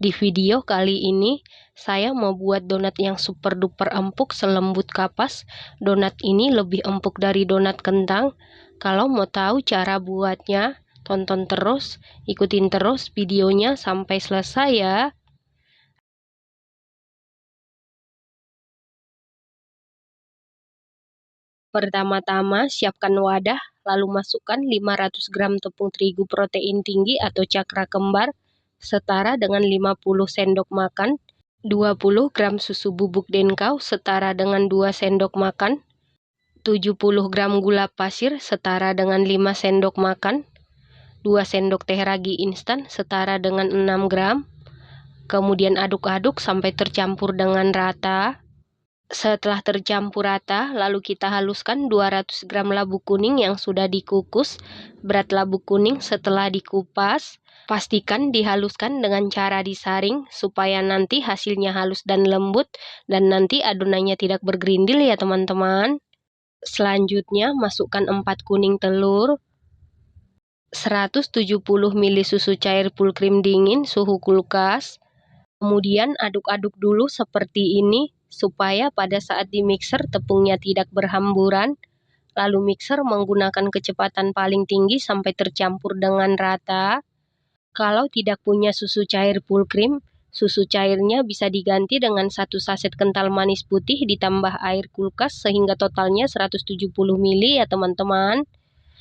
Di video kali ini, saya mau buat donat yang super duper empuk selembut kapas. Donat ini lebih empuk dari donat kentang. Kalau mau tahu cara buatnya, tonton terus, ikutin terus videonya sampai selesai ya. Pertama-tama, siapkan wadah, lalu masukkan 500 gram tepung terigu protein tinggi atau cakra kembar, setara dengan 50 sendok makan, 20 gram susu bubuk denkau setara dengan 2 sendok makan, 70 gram gula pasir setara dengan 5 sendok makan, 2 sendok teh ragi instan setara dengan 6 gram, kemudian aduk-aduk sampai tercampur dengan rata. Setelah tercampur rata, lalu kita haluskan 200 gram labu kuning yang sudah dikukus. Berat labu kuning setelah dikupas, pastikan dihaluskan dengan cara disaring supaya nanti hasilnya halus dan lembut dan nanti adonannya tidak bergerindil ya teman-teman. Selanjutnya masukkan 4 kuning telur, 170 ml susu cair full cream dingin suhu kulkas. Kemudian aduk-aduk dulu seperti ini supaya pada saat di mixer tepungnya tidak berhamburan. Lalu mixer menggunakan kecepatan paling tinggi sampai tercampur dengan rata. Kalau tidak punya susu cair full cream, susu cairnya bisa diganti dengan 1 saset kental manis putih ditambah air kulkas sehingga totalnya 170 ml ya teman-teman.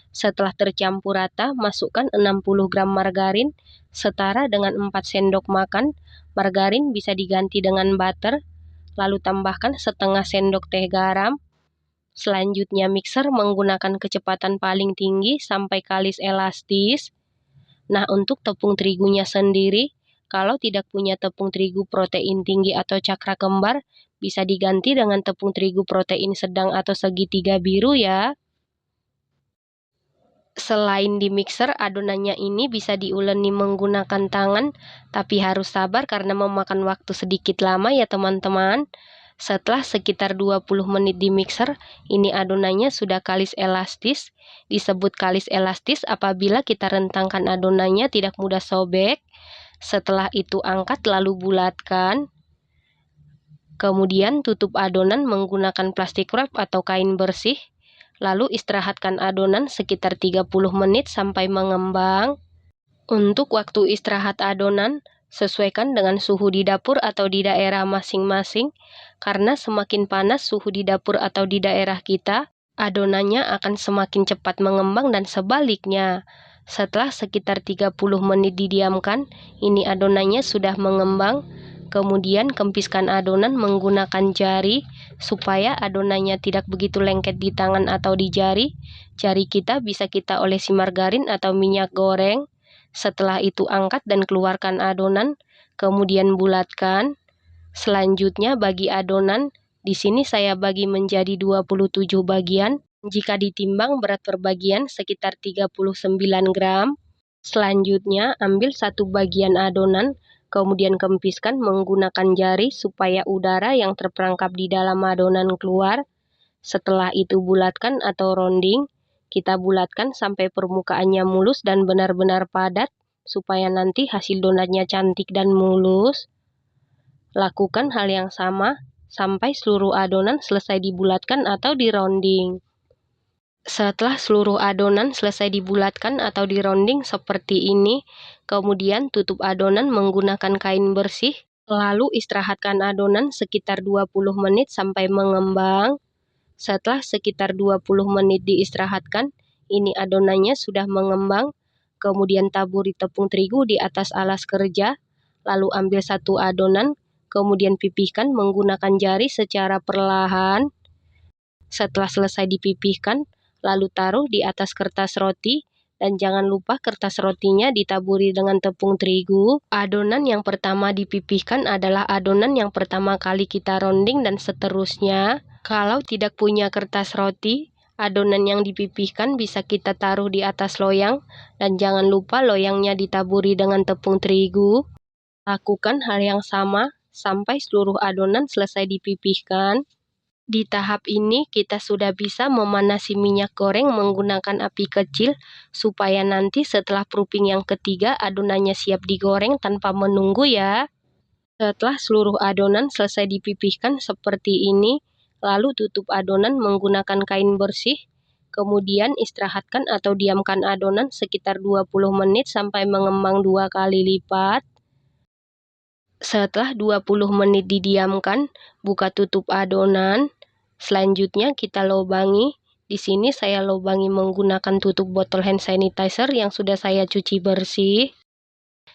Setelah tercampur rata, masukkan 60 gram margarin setara dengan 4 sendok makan. Margarin bisa diganti dengan butter, lalu tambahkan setengah sendok teh garam. Selanjutnya mixer menggunakan kecepatan paling tinggi sampai kalis elastis. Nah, untuk tepung terigunya sendiri, kalau tidak punya tepung terigu protein tinggi atau cakra kembar, bisa diganti dengan tepung terigu protein sedang atau segitiga biru ya. Selain di mixer, adonannya ini bisa diuleni menggunakan tangan, tapi harus sabar karena memakan waktu sedikit lama ya teman-teman. Setelah sekitar 20 menit di mixer, ini adonannya sudah kalis elastis. Disebut kalis elastis apabila kita rentangkan adonannya tidak mudah sobek. Setelah itu angkat lalu bulatkan. Kemudian tutup adonan menggunakan plastik wrap atau kain bersih. Lalu istirahatkan adonan sekitar 30 menit sampai mengembang. Untuk waktu istirahat adonan, sesuaikan dengan suhu di dapur atau di daerah masing-masing. Karena semakin panas suhu di dapur atau di daerah kita, adonannya akan semakin cepat mengembang dan sebaliknya. Setelah sekitar 30 menit didiamkan, ini adonannya sudah mengembang. Kemudian kempiskan adonan menggunakan jari supaya adonannya tidak begitu lengket di tangan atau di jari. Jari kita bisa kita olesi margarin atau minyak goreng. Setelah itu angkat dan keluarkan adonan, kemudian bulatkan. Selanjutnya bagi adonan, di sini saya bagi menjadi 27 bagian. Jika ditimbang berat per bagian sekitar 39 gram. Selanjutnya ambil satu bagian adonan, kemudian kempiskan menggunakan jari supaya udara yang terperangkap di dalam adonan keluar. Setelah itu bulatkan atau rounding. Kita bulatkan sampai permukaannya mulus dan benar-benar padat supaya nanti hasil donatnya cantik dan mulus. Lakukan hal yang sama sampai seluruh adonan selesai dibulatkan atau di rounding. Setelah seluruh adonan selesai dibulatkan atau di rounding seperti ini, kemudian tutup adonan menggunakan kain bersih, lalu istirahatkan adonan sekitar 20 menit sampai mengembang. Setelah sekitar 20 menit diistirahatkan, ini adonannya sudah mengembang. Kemudian taburi tepung terigu di atas alas kerja, lalu ambil satu adonan, kemudian pipihkan menggunakan jari secara perlahan. Setelah selesai dipipihkan, lalu taruh di atas kertas roti dan jangan lupa kertas rotinya ditaburi dengan tepung terigu. Adonan yang pertama dipipihkan adalah adonan yang pertama kali kita rounding dan seterusnya. Kalau tidak punya kertas roti, adonan yang dipipihkan bisa kita taruh di atas loyang dan jangan lupa loyangnya ditaburi dengan tepung terigu. Lakukan hal yang sama sampai seluruh adonan selesai dipipihkan. Di tahap ini kita sudah bisa memanasi minyak goreng menggunakan api kecil supaya nanti setelah proofing yang ketiga adonannya siap digoreng tanpa menunggu ya. Setelah seluruh adonan selesai dipipihkan seperti ini, lalu tutup adonan menggunakan kain bersih. Kemudian istirahatkan atau diamkan adonan sekitar 20 menit sampai mengembang 2 kali lipat. Setelah 20 menit didiamkan, buka tutup adonan. Selanjutnya kita lubangi. Di sini saya lubangi menggunakan tutup botol hand sanitizer yang sudah saya cuci bersih.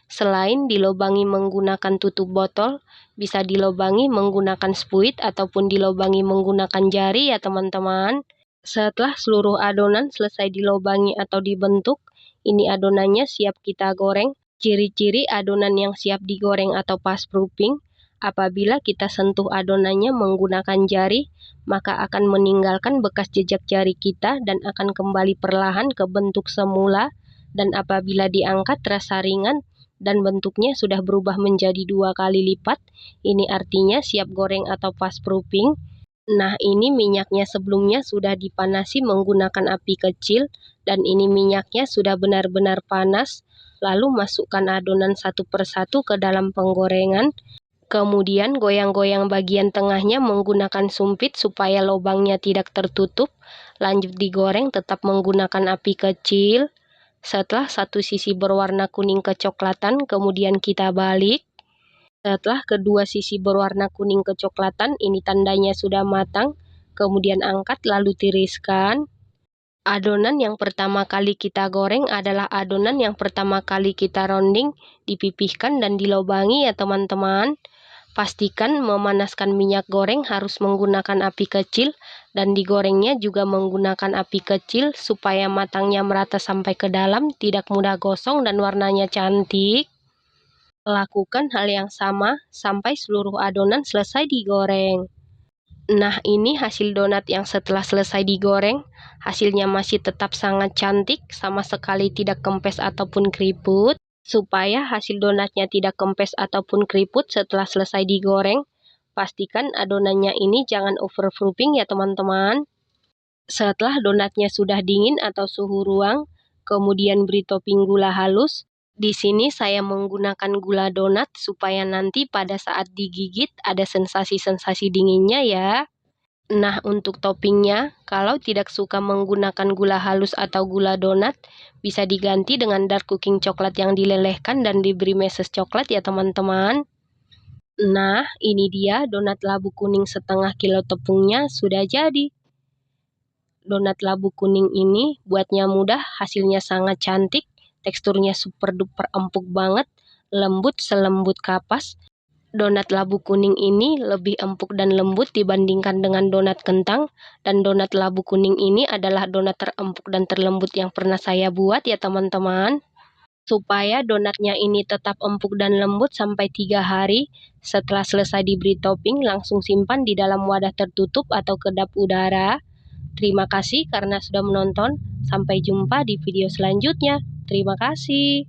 Selain dilubangi menggunakan tutup botol, bisa dilubangi menggunakan spuit ataupun dilubangi menggunakan jari ya teman-teman. Setelah seluruh adonan selesai dilubangi atau dibentuk, ini adonannya siap kita goreng. Ciri-ciri adonan yang siap digoreng atau pas proofing, apabila kita sentuh adonannya menggunakan jari, maka akan meninggalkan bekas jejak jari kita dan akan kembali perlahan ke bentuk semula. Dan apabila diangkat terasa ringan dan bentuknya sudah berubah menjadi 2 kali lipat, ini artinya siap goreng atau pas proofing. Nah, ini minyaknya sebelumnya sudah dipanasi menggunakan api kecil dan ini minyaknya sudah benar-benar panas. Lalu masukkan adonan satu persatu ke dalam penggorengan. Kemudian goyang-goyang bagian tengahnya menggunakan sumpit supaya lubangnya tidak tertutup. Lanjut digoreng tetap menggunakan api kecil. Setelah satu sisi berwarna kuning kecoklatan, kemudian kita balik. Setelah kedua sisi berwarna kuning kecoklatan, ini tandanya sudah matang. Kemudian angkat lalu tiriskan. Adonan yang pertama kali kita goreng adalah adonan yang pertama kali kita rounding, dipipihkan dan dilubangi ya teman-teman. Pastikan memanaskan minyak goreng harus menggunakan api kecil dan digorengnya juga menggunakan api kecil supaya matangnya merata sampai ke dalam, tidak mudah gosong dan warnanya cantik. Lakukan hal yang sama sampai seluruh adonan selesai digoreng. Nah, ini hasil donat yang setelah selesai digoreng. Hasilnya masih tetap sangat cantik, sama sekali tidak kempes ataupun keriput. Supaya hasil donatnya tidak kempes ataupun keriput setelah selesai digoreng, pastikan adonannya ini jangan overproofing ya teman-teman. Setelah donatnya sudah dingin atau suhu ruang, kemudian beri topping gula halus. Di sini saya menggunakan gula donat supaya nanti pada saat digigit ada sensasi-sensasi dinginnya ya. Nah, untuk toppingnya, kalau tidak suka menggunakan gula halus atau gula donat, bisa diganti dengan dark cooking coklat yang dilelehkan dan diberi meses coklat ya teman-teman. Nah, ini dia donat labu kuning setengah kilo tepungnya sudah jadi. Donat labu kuning ini buatnya mudah, hasilnya sangat cantik. Teksturnya super duper empuk banget, lembut selembut kapas. Donat labu kuning ini lebih empuk dan lembut dibandingkan dengan donat kentang. Dan donat labu kuning ini adalah donat terempuk dan terlembut yang pernah saya buat ya teman-teman. Supaya donatnya ini tetap empuk dan lembut sampai 3 hari. Setelah selesai diberi topping, langsung simpan di dalam wadah tertutup atau kedap udara. Terima kasih karena sudah menonton. Sampai jumpa di video selanjutnya. Terima kasih.